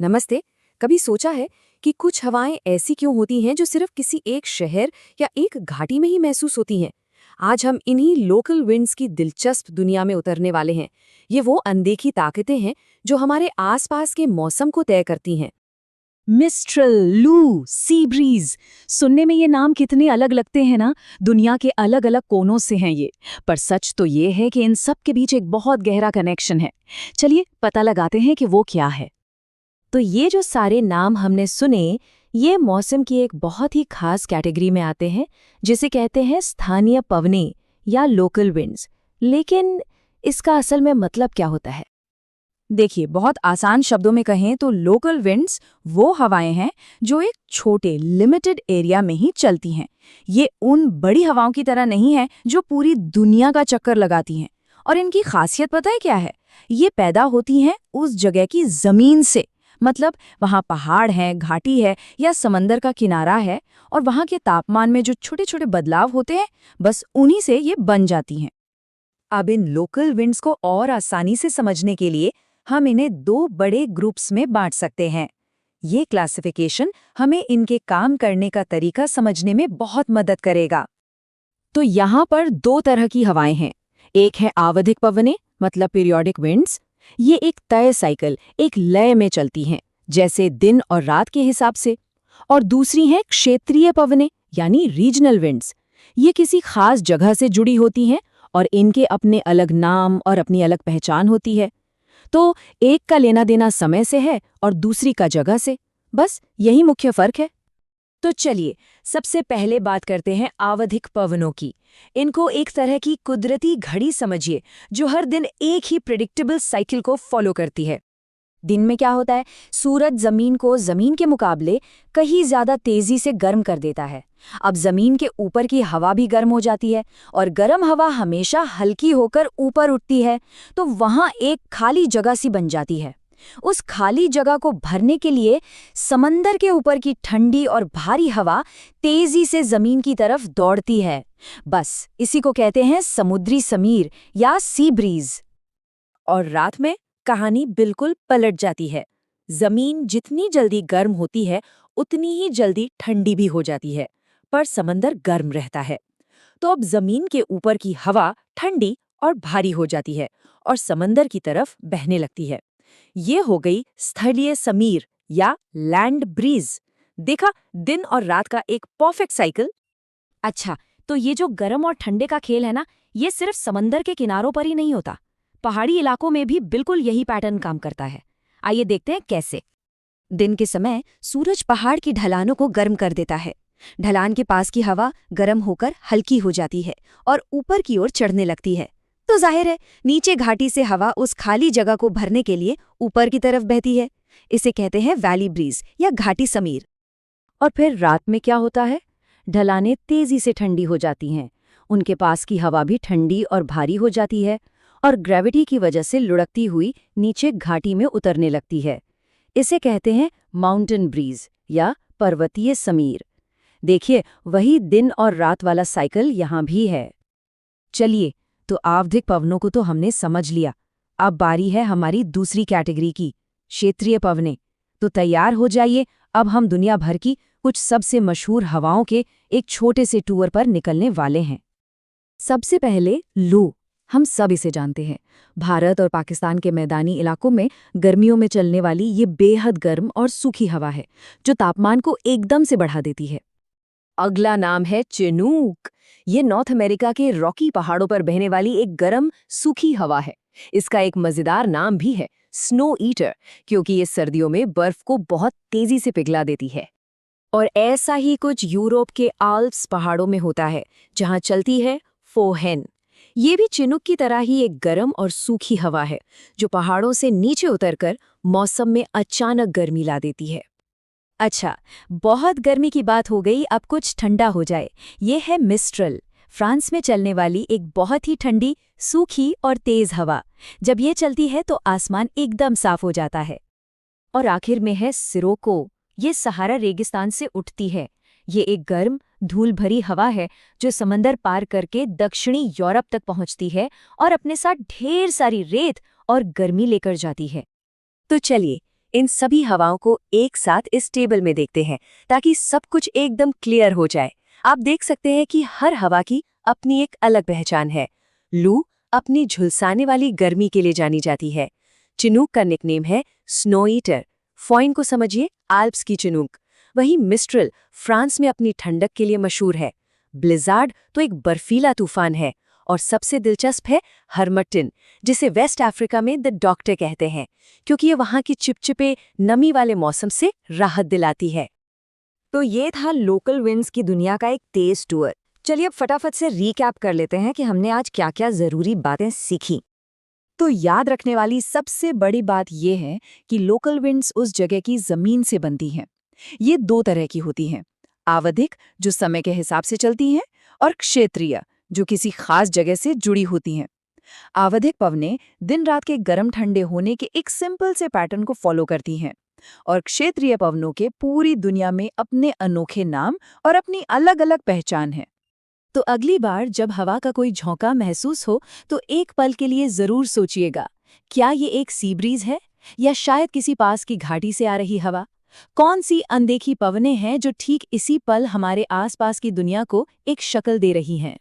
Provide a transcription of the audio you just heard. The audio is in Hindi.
नमस्ते। कभी सोचा है कि कुछ हवाएं ऐसी क्यों होती हैं जो सिर्फ किसी एक शहर या एक घाटी में ही महसूस होती हैं? आज हम इन्हीं लोकल विंड्स की दिलचस्प दुनिया में उतरने वाले हैं। ये वो अनदेखी ताकतें हैं जो हमारे आसपास के मौसम को तय करती हैं। मिस्ट्रल, लू, सी ब्रीज। सुनने में ये नाम कितने अलग लगते हैं ना। दुनिया के अलग अलग कोनों से हैं ये। पर सच तो ये है कि इन सब के बीच एक बहुत गहरा कनेक्शन है। चलिए पता लगाते हैं कि वो क्या है। तो ये जो सारे नाम हमने सुने, ये मौसम की एक बहुत ही खास कैटेगरी में आते हैं, जिसे कहते हैं स्थानीय पवनें या लोकल विंड्स। लेकिन इसका असल में मतलब क्या होता है? देखिए, बहुत आसान शब्दों में कहें तो लोकल विंड्स वो हवाएं हैं जो एक छोटे लिमिटेड एरिया में ही चलती हैं। ये उन बड़ी हवाओं की तरह नहीं है जो पूरी दुनिया का चक्कर लगाती हैं। और इनकी खासियत पता है क्या है? ये पैदा होती हैं उस जगह की जमीन से। मतलब वहाँ पहाड़ हैं, घाटी है या समंदर का किनारा है, और वहाँ के तापमान में जो छोटे छोटे बदलाव होते हैं, बस उन्हीं से ये बन जाती हैं। अब इन लोकल विंड्स को और आसानी से समझने के लिए हम इन्हें दो बड़े ग्रुप्स में बांट सकते हैं। ये क्लासिफिकेशन हमें इनके काम करने का तरीका समझने में बहुत मदद करेगा। तो यहाँ पर दो तरह की हवाएं हैं। एक है आवधिक पवनें, मतलब पीरियोडिक विंड्स। ये एक तय साइकिल, एक लय में चलती हैं, जैसे दिन और रात के हिसाब से। और दूसरी हैं क्षेत्रीय पवनें, यानी रीजनल विंड्स। ये किसी खास जगह से जुड़ी होती हैं और इनके अपने अलग नाम और अपनी अलग पहचान होती है। तो एक का लेना देना समय से है और दूसरी का जगह से। बस यही मुख्य फर्क है। तो चलिए सबसे पहले बात करते हैं आवधिक पवनों की। इनको एक तरह की कुदरती घड़ी समझिए, जो हर दिन एक ही प्रेडिक्टेबल साइकिल को फॉलो करती है। दिन में क्या होता है, सूरज जमीन को जमीन के मुकाबले कहीं ज्यादा तेजी से गर्म कर देता है। अब जमीन के ऊपर की हवा भी गर्म हो जाती है, और गर्म हवा हमेशा हल्की होकर ऊपर उठती है। तो वहां एक खाली जगह सी बन जाती है। उस खाली जगह को भरने के लिए समंदर के ऊपर की ठंडी और भारी हवा तेजी से जमीन की तरफ दौड़ती है। बस इसी को कहते हैं समुद्री समीर या सी ब्रीज। और रात में कहानी बिल्कुल पलट जाती है। जमीन जितनी जल्दी गर्म होती है, उतनी ही जल्दी ठंडी भी हो जाती है, पर समंदर गर्म रहता है। तो अब जमीन के ऊपर की हवा ठंडी और भारी हो जाती है और समंदर की तरफ बहने लगती है। ये हो गई स्थलीय समीर या लैंड ब्रीज। देखा, दिन और रात का एक परफेक्ट साइकिल। अच्छा, तो ये जो गर्म और ठंडे का खेल है ना, ये सिर्फ समंदर के किनारों पर ही नहीं होता। पहाड़ी इलाकों में भी बिल्कुल यही पैटर्न काम करता है। आइए देखते हैं कैसे। दिन के समय सूरज पहाड़ की ढलानों को गर्म कर देता है। ढलान के पास की हवा गर्म होकर हल्की हो जाती है और ऊपर की ओर चढ़ने लगती है। तो जाहिर है, नीचे घाटी से हवा उस खाली जगह को भरने के लिए ऊपर की तरफ बहती है। इसे कहते हैं वैली ब्रीज या घाटी समीर। और फिर रात में क्या होता है? ढलानें तेजी से ठंडी हो जाती हैं। उनके पास की हवा भी ठंडी और भारी हो जाती है, और ग्रेविटी की वजह से लुढ़कती हुई नीचे घाटी में उतरने लगती है। इसे कहते हैं माउंटेन ब्रीज या पर्वतीय समीर। देखिए, वही दिन और रात वाला साइकिल यहाँ भी है। चलिए, तो आवधिक पवनों को तो हमने समझ लिया। अब बारी है हमारी दूसरी कैटेगरी की, क्षेत्रीय पवनें। तो तैयार हो जाइए, अब हम दुनिया भर की कुछ सबसे मशहूर हवाओं के एक छोटे से टूर पर निकलने वाले हैं। सबसे पहले लू। हम सब इसे जानते हैं। भारत और पाकिस्तान के मैदानी इलाकों में गर्मियों में चलने वाली ये बेहद गर्म और सूखी हवा है, जो तापमान को एकदम से बढ़ा देती है। अगला नाम है चिनूक। ये नॉर्थ अमेरिका के रॉकी पहाड़ों पर बहने वाली एक गर्म सूखी हवा है। इसका एक मजेदार नाम भी है, स्नो ईटर, क्योंकि ये सर्दियों में बर्फ को बहुत तेजी से पिघला देती है। और ऐसा ही कुछ यूरोप के आल्प्स पहाड़ों में होता है, जहां चलती है फोहेन। ये भी चिनुक की तरह ही एक गर्म और सूखी हवा है, जो पहाड़ों से नीचे उतरकर मौसम में अचानक गर्मी ला देती है। अच्छा, बहुत गर्मी की बात हो गई, अब कुछ ठंडा हो जाए। ये है मिस्ट्रल, फ्रांस में चलने वाली एक बहुत ही ठंडी, सूखी और तेज हवा। जब ये चलती है तो आसमान एकदम साफ हो जाता है। और आखिर में है सिरोको। ये सहारा रेगिस्तान से उठती है। ये एक गर्म, धूल भरी हवा है जो समंदर पार करके दक्षिणी यूरोप तक पहुंचती है और अपने साथ ढेर सारी रेत और गर्मी लेकर जाती है। तो चलिए, इन सभी हवाओं को एक साथ इस टेबल में देखते हैं ताकि सब कुछ एकदम क्लियर हो जाए। आप देख सकते हैं कि हर हवा की अपनी एक अलग पहचान है। लू अपनी झुलसाने वाली गर्मी के लिए जानी जाती है। चिनूक का निकनेम है स्नो ईटर। फॉइन को समझिए, आल्प्स की चिनूक। वहीं मिस्ट्रल फ्रांस में अपनी ठंडक के लिए मशहूर है। ब्लिजार्ड तो एक बर्फीला तूफान है। और सबसे दिलचस्प है हर्मटिन, जिसे वेस्ट अफ्रीका में द डॉक्टर कहते हैं, क्योंकि ये वहाँ की चिपचिपे नमी वाले मौसम से राहत दिलाती है। तो ये था लोकल विंड्स की दुनिया का एक तेज टूर। चलिए अब फटाफट से रीकैप कर लेते हैं कि हमने आज क्या-क्या जरूरी बातें सीखी। तो याद रखने वाली सबसे बड़ी बात यह है कि लोकल विंड्स उस जगह की जमीन से बनती हैं। ये दो तरह की होती हैं, आवधिक जो समय के हिसाब से चलती हैं और क्षेत्रीय जो किसी खास जगह से जुड़ी होती हैं। आवधिक पवनें दिन रात के गर्म ठंडे होने के एक सिंपल से पैटर्न को फॉलो करती हैं और क्षेत्रीय पवनों के पूरी दुनिया में अपने अनोखे नाम और अपनी अलग-अलग पहचान है। तो अगली बार जब हवा का कोई झोंका महसूस हो तो एक पल के लिए जरूर सोचिएगा, क्या ये एक सी ब्रीज है या शायद किसी पास की घाटी से आ रही हवा? कौन सी अनदेखी पवनें हैं जो ठीक इसी पल हमारे आसपास की दुनिया को एक शक्ल दे रही हैं?